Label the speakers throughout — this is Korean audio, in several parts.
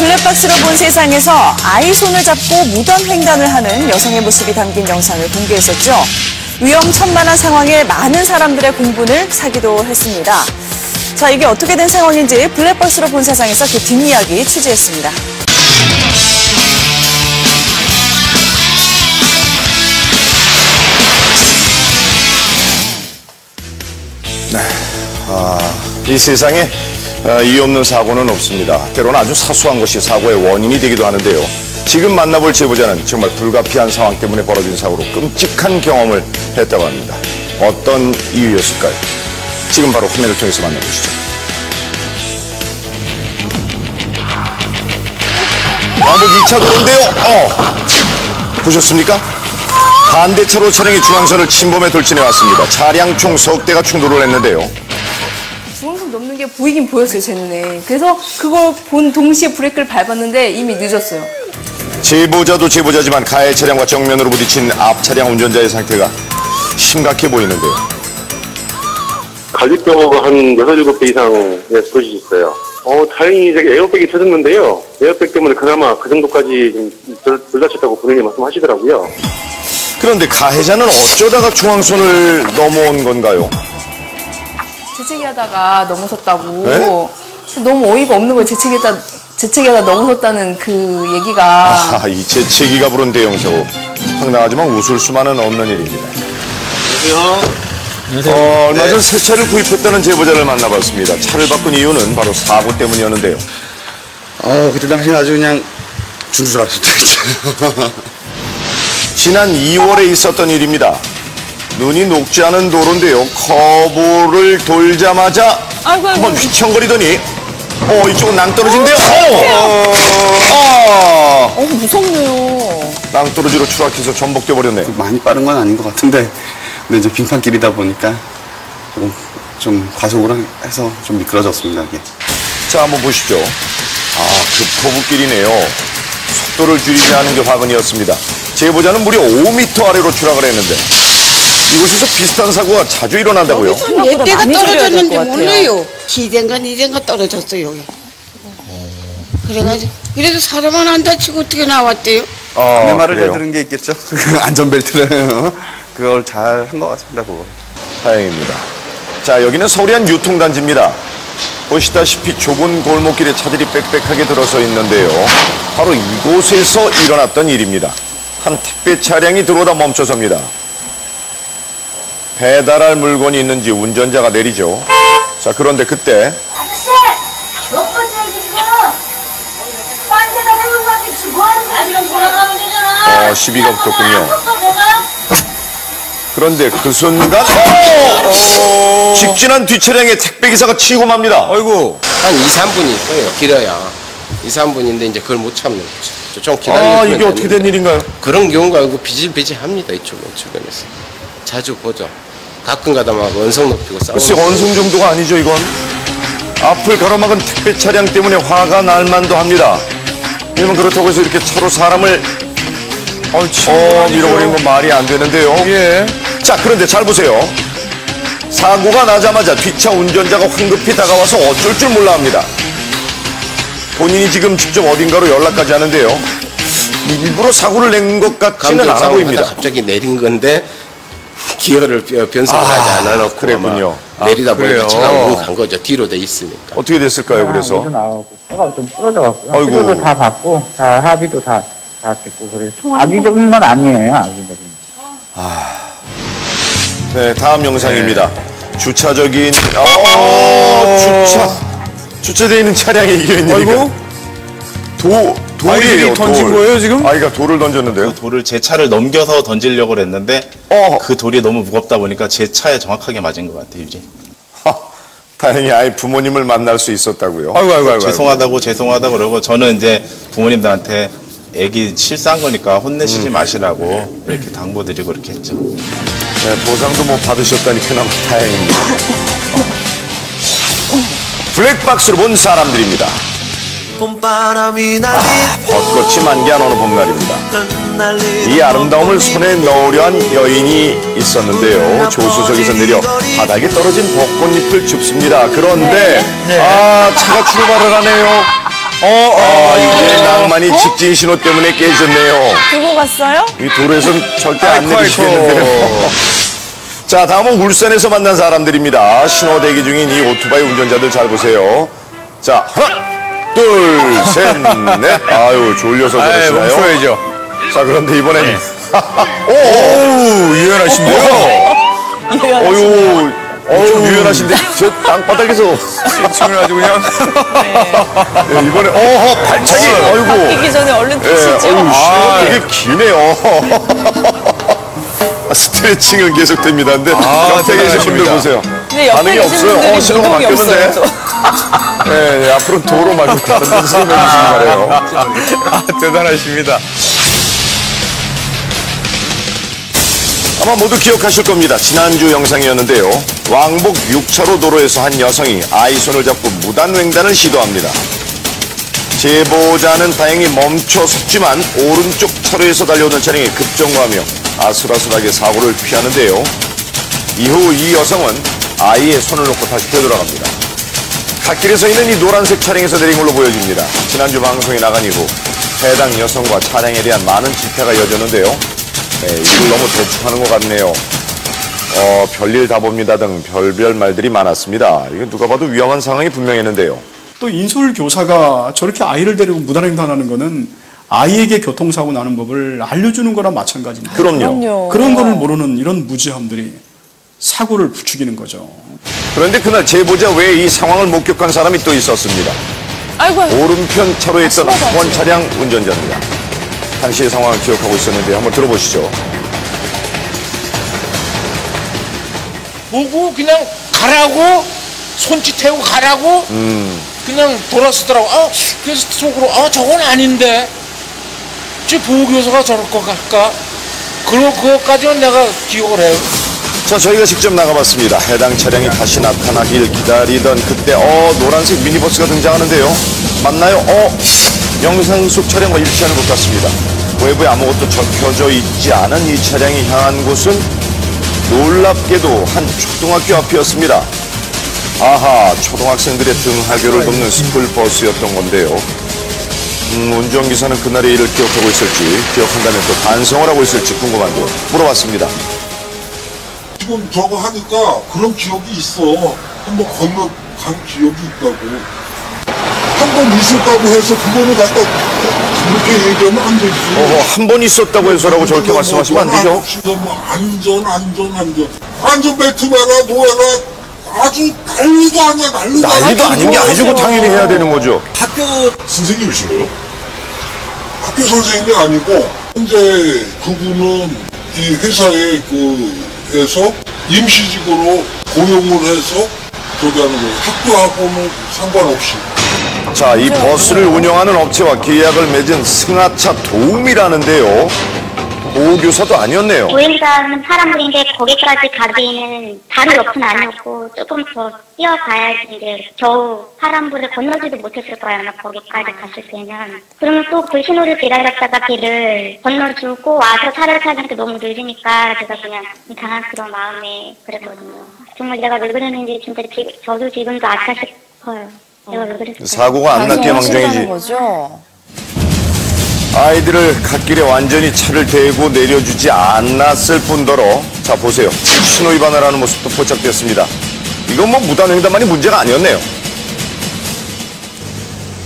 Speaker 1: 블랙박스로 본 세상에서 아이 손을 잡고 무단 횡단을 하는 여성의 모습이 담긴 영상을 공개했었죠. 위험천만한 상황에 많은 사람들의 공분을 사기도 했습니다. 자, 이게 어떻게 된 상황인지 블랙박스로 본 세상에서 그 뒷이야기 취재했습니다.
Speaker 2: 네, 이 세상에 이유 없는 사고는 없습니다. 때로는 아주 사소한 것이 사고의 원인이 되기도 하는데요. 지금 만나볼 제보자는 정말 불가피한 상황 때문에 벌어진 사고로 끔찍한 경험을 했다고 합니다. 어떤 이유였을까요? 지금 바로 화면을 통해서 만나보시죠. 왕복 2차 도로인데요. 보셨습니까? 반대차로 차량이 중앙선을 침범해 돌진해 왔습니다. 차량 총 석 대가 충돌을 했는데요.
Speaker 3: 중앙선 넘는 게 보이긴 보였어요, 제 눈에. 그래서 그걸 본 동시에 브레이크를 밟았는데 이미 늦었어요.
Speaker 2: 제보자도 제보자지만 가해 차량과 정면으로 부딪힌 앞 차량 운전자의 상태가 심각해 보이는데요.
Speaker 4: 갈비뼈가 한 6, 7배 이상의 부러져 있어요. 다행히 에어백이 터졌는데요. 에어백 때문에 그나마 그 정도까지 좀 덜 다쳤다고 본인이 말씀하시더라고요.
Speaker 2: 그런데 가해자는 어쩌다가 중앙선을 넘어온 건가요?
Speaker 3: 재채기하다가 넘어섰다고.
Speaker 2: 네?
Speaker 3: 너무 어이가 없는 거예요. 재채기하다 넘어섰다는 그 얘기가.
Speaker 2: 이 재채기가 부른 대형사고. 황당하지만 웃을 수만은 없는 일입니다. 안녕하세요. 얼마 전 새 차를 구입했다는 제보자를 만나봤습니다. 차를 바꾼 이유는 바로 사고 때문이었는데요.
Speaker 5: 그때 당시에 아주 그냥 죽는 줄 알았어요.
Speaker 2: 지난 2월에 있었던 일입니다. 눈이 녹지 않은 도로인데요. 커브를 돌자마자 한번 휘청거리더니 이쪽은 낭떠러지인데요.
Speaker 1: 무섭네요.
Speaker 2: 낭떠러지로 추락해서 전복돼 버렸네요.
Speaker 5: 많이 빠른 건 아닌 것 같은데 근데 이제 빙판길이다 보니까 좀 과속을 해서 좀 미끄러졌습니다. 이게.
Speaker 2: 자, 한번 보십시오. 그 커브길이네요. 속도를 줄이지 않은 게 화근이었습니다. 제보자는 무려 5m 아래로 추락을 했는데 이곳에서 비슷한 사고가 자주 일어난다고요?
Speaker 6: 몇 대가 떨어졌는지 몰라요. 기댄가 니댄가 떨어졌어요. 그래가지고 그래도 사람은 안 다치고 어떻게 나왔대요?
Speaker 5: 내 말을 잘 들은 게 있겠죠. 안전벨트를 그걸 잘 한 것 같습니다. 그거.
Speaker 2: 다행입니다. 자, 여기는 서울의 한 유통단지입니다. 보시다시피 좁은 골목길에 차들이 빽빽하게 들어서 있는데요. 바로 이곳에서 일어났던 일입니다. 한 택배 차량이 들어오다 멈춰섭니다. 배달할 물건이 있는지 운전자가 내리죠. 자, 그런데 그때
Speaker 7: 아저씨! 몇 번째 얘기지금? 반대다 해물밖에 지금 뭐하는 거야? 지금 돌아가면 되잖아.
Speaker 2: 시비가 붙었군요. 그런데 그 순간 직진한 뒷차량에 택배기사가 치고 맙니다.
Speaker 8: 아이고. 한 2, 3분이 거예요. 길어야. 2, 3분인데 이제 그걸 못 참는 거죠. 좀 기다리면
Speaker 2: 이게 어떻게 된 일인가요?
Speaker 8: 그런 경우가 아니고 비질비질합니다. 이쪽은 주변에서. 자주 보죠. 가끔 가다 막 언성 높이고 싸우고.
Speaker 2: 글쎄, 언성 정도가 아니죠, 이건. 앞을 가로막은 택배 차량 때문에 화가 날 만도 합니다. 왜냐면 그렇다고 해서 이렇게 차로 사람을 밀어버리는 건 말이 안 되는데요. 예. 자, 그런데 잘 보세요. 사고가 나자마자 뒷차 운전자가 황급히 다가와서 어쩔 줄 몰라 합니다. 본인이 지금 직접 어딘가로 연락까지 하는데요. 일부러 사고를 낸 것 같지는 않아 보입니다.
Speaker 8: 갑자기 내린 건데 기어를 변속을 하지 않아놓고
Speaker 2: 그랬군요.
Speaker 8: 내리다 보니까 차가 우간 거죠. 뒤로 돼 있으니까.
Speaker 2: 어떻게 됐을까요, 그래서?
Speaker 9: 나오고 차가 좀 부러져갖고요.
Speaker 2: 아이고.
Speaker 9: 치료도 다 받고 다 합의도 다 됐고 그래서 악의적인 건 아니에요. 악의적인.
Speaker 2: 네, 다음 영상입니다. 주차적인 주차되어 있는 차량에 이게 웬일입니까? 돌이에요. 던진 거예요, 지금? 아이가 돌을 던졌는데요.
Speaker 10: 그 돌을 제 차를 넘겨서 던지려고 했는데 그 돌이 너무 무겁다 보니까 제 차에 정확하게 맞은 것 같아요, 유리.
Speaker 2: 다행히 아이 부모님을 만날 수 있었다고요.
Speaker 10: 아이고. 죄송하다고 그러고 저는 이제 부모님들한테 애기 실수한 거니까 혼내시지 마시라고 이렇게 당부드리고 이렇게 했죠.
Speaker 2: 네, 보상도 못 받으셨다니 그나마 다행입니다. 블랙박스로 본 사람들입니다. 벚꽃이 만개한 어느 봄날입니다. 이 아름다움을 손에 넣으려 한 여인이 있었는데요. 조수석에서 내려 바닥에 떨어진 벚꽃잎을 줍습니다. 그런데 차가 출발을 하네요. 이게 낭만이 직진 신호 때문에 깨졌네요.
Speaker 1: 두고 갔어요?
Speaker 2: 이 도로에선 절대 안 내리시겠는데요. 자, 다음은 울산에서 만난 사람들입니다. 신호 대기 중인 이 오토바이 운전자들 잘 보세요. 자, 하나, 둘, 셋, 넷. 아유, 졸려서 그러시나요?
Speaker 11: 멈춰야죠.
Speaker 2: 자, 그런데 이번엔
Speaker 11: 오, 유연하신데요?
Speaker 2: 어유, 좀 유연하신데 저 땅바닥에서
Speaker 11: 스트레칭을 아주 그냥.
Speaker 2: 네, 이번에 발차기. 아이고.
Speaker 1: 뛰기 전에 얼른
Speaker 2: 네,
Speaker 1: 뛰시죠.
Speaker 2: 시간이 되게 기네요. 스트레칭은 계속됩니다. 근데 옆에 계신 분들 보세요.
Speaker 1: 근데 옆에
Speaker 2: 반응이
Speaker 1: 계신
Speaker 2: 없어요.
Speaker 1: 분들이
Speaker 2: 신호가
Speaker 1: 무동이
Speaker 2: 바뀌었는데.
Speaker 1: 없어요.
Speaker 2: 네, 앞으로 도로 말고 다른 데서 설명해 주시기 바래요.
Speaker 11: 대단하십니다.
Speaker 2: 아마 모두 기억하실 겁니다. 지난주 영상이었는데요. 왕복 6차로 도로에서 한 여성이 아이 손을 잡고 무단횡단을 시도합니다. 제보자는 다행히 멈춰섰지만 오른쪽 차로에서 달려오는 차량에 급정거하며 아슬아슬하게 사고를 피하는데요. 이후 이 여성은 아이의 손을 놓고 다시 되돌아갑니다. 갓길에 서 있는 이 노란색 차량에서 내린 걸로 보여집니다. 지난주 방송이 나간 이후 해당 여성과 차량에 대한 많은 질타가 이어졌는데요. 네, 이걸 너무 대충 하는 것 같네요. 별일 다 봅니다 등 별별 말들이 많았습니다. 이건 누가 봐도 위험한 상황이 분명했는데요.
Speaker 12: 또 인솔 교사가 저렇게 아이를 데리고 무단횡단하는 거는 아이에게 교통사고 나는 법을 알려주는 거랑 마찬가지입니다.
Speaker 2: 그럼요.
Speaker 12: 그런 거를 모르는 이런 무지함들이 사고를 부추기는 거죠.
Speaker 2: 그런데 그날 제보자 외에 이 상황을 목격한 사람이 또 있었습니다.
Speaker 1: 아이고.
Speaker 2: 오른편 차로에 있던 학원 차량 운전자입니다. 당시의 상황을 기억하고 있었는데 한번 들어보시죠.
Speaker 13: 보고 그냥 가라고 손짓해고 가라고 그냥 돌아서더라고. 그래서 속으로 저건 아닌데 저 보호교사가 저럴 것 같까. 그것까지는 내가 기억을 해요.
Speaker 2: 자, 저희가 직접 나가봤습니다. 해당 차량이 다시 나타나길 기다리던 그때 노란색 미니버스가 등장하는데요. 맞나요? 영상 속 차량과 일치하는 것 같습니다. 외부에 아무것도 적혀져 있지 않은 이 차량이 향한 곳은 놀랍게도 한 초등학교 앞이었습니다. 아하, 초등학생들의 등하교를 돕는 스쿨버스였던 건데요. 운전기사는 그날의 일을 기억하고 있을지, 기억한다면 또 반성을 하고 있을지 궁금한데요. 물어봤습니다.
Speaker 14: 지금 저거 하니까 그런 기억이 있어. 한번 건너간 기억이 있다고. 한 번 있었다고 해서 그거는 갖다 그렇게 얘기하면 안 되지.
Speaker 2: 한 번 있었다고 해서라고 저렇게 말씀하시면 안 되죠.
Speaker 14: 안전벨트 매라 뭐해라 아주 난리도 아니야 난리도 아니야.
Speaker 2: 난리도 아닌 게 아니고 당연히 해야 되는 거죠.
Speaker 14: 학교 선생님이신가요? 학교 선생님이 아니고 현재 그분은 이 회사에 에서 임시직으로 고용을 해서 저기 하는 거예요. 학교하고는 상관없이.
Speaker 2: 자, 이 버스를 운영하는 업체와 계약을 맺은 승하차 도움이라는데요. 보호교사도 아니었네요.
Speaker 15: 보행자는 사람들인데 거기까지 가기에는 바로 옆은 아니었고 조금 더 뛰어가야지 겨우 사람들을 건너지도 못했을 거야 아마 거기까지 갔을 때는. 그러면 또 그 신호를 기다렸다가 길을 건너주고 와서 차를 타기니까 너무 늦으니까 제가 그냥 당황스러운 마음에 그랬거든요. 정말 내가 왜 그러는지 진짜 저도 지금도 아차 싶어요. 내가 왜 그랬을까.
Speaker 2: 사고가 안 났게 망정이지. 아이들을 갓길에 완전히 차를 대고 내려주지 않았을 뿐더러 자 보세요. 신호 위반을 하는 모습도 포착됐습니다. 이건 뭐 무단횡단만이 문제가 아니었네요.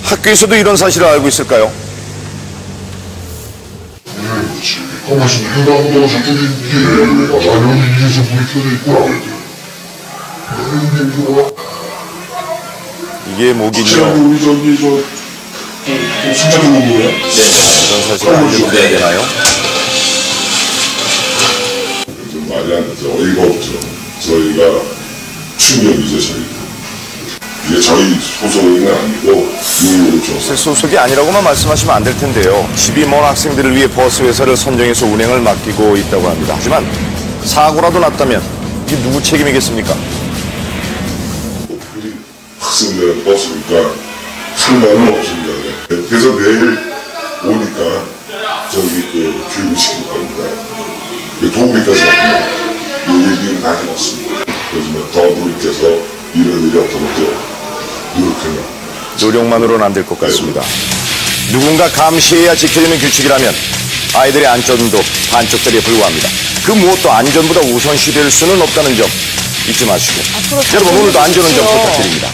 Speaker 2: 학교에서도 이런 사실을 알고 있을까요?
Speaker 14: 그것이 횡단보도 저쪽에 이게 라면이 위에서 불이 켜져 있구나.
Speaker 2: 이게 뭐긴요.
Speaker 14: 우리 저기 순간적인 거예요?
Speaker 2: 이런 사실을 알려드려야 되나요?
Speaker 14: 말이 안 되죠. 어이가 없죠. 저희가 충격이죠, 저희가. 이게 저희 소속이 아니고
Speaker 2: 제 소속이 아니라고만 말씀하시면 안 될 텐데요. 집이 먼 학생들을 위해 버스 회사를 선정해서 운행을 맡기고 있다고 합니다. 하지만 사고라도 났다면 이게 누구 책임이겠습니까?
Speaker 14: 학생들은 버스니까 상관은 없습니다. 그래서 내일 오니까 저기 교육을 시킬 겁니다. 도우미까지 왔습니다. 이 얘기는 다 해놨습니다. 그래서 더부님께서 이런 일이 없도록 노력해요.
Speaker 2: 노력만으로는 안 될 것 같습니다. 누군가 감시해야 지켜지는 규칙이라면 아이들의 안전도 반쪽짜리에 불과합니다. 그 무엇도 안전보다 우선시될 수는 없다는 점 잊지 마시고 여러분 오늘도 안전운전 부탁드립니다.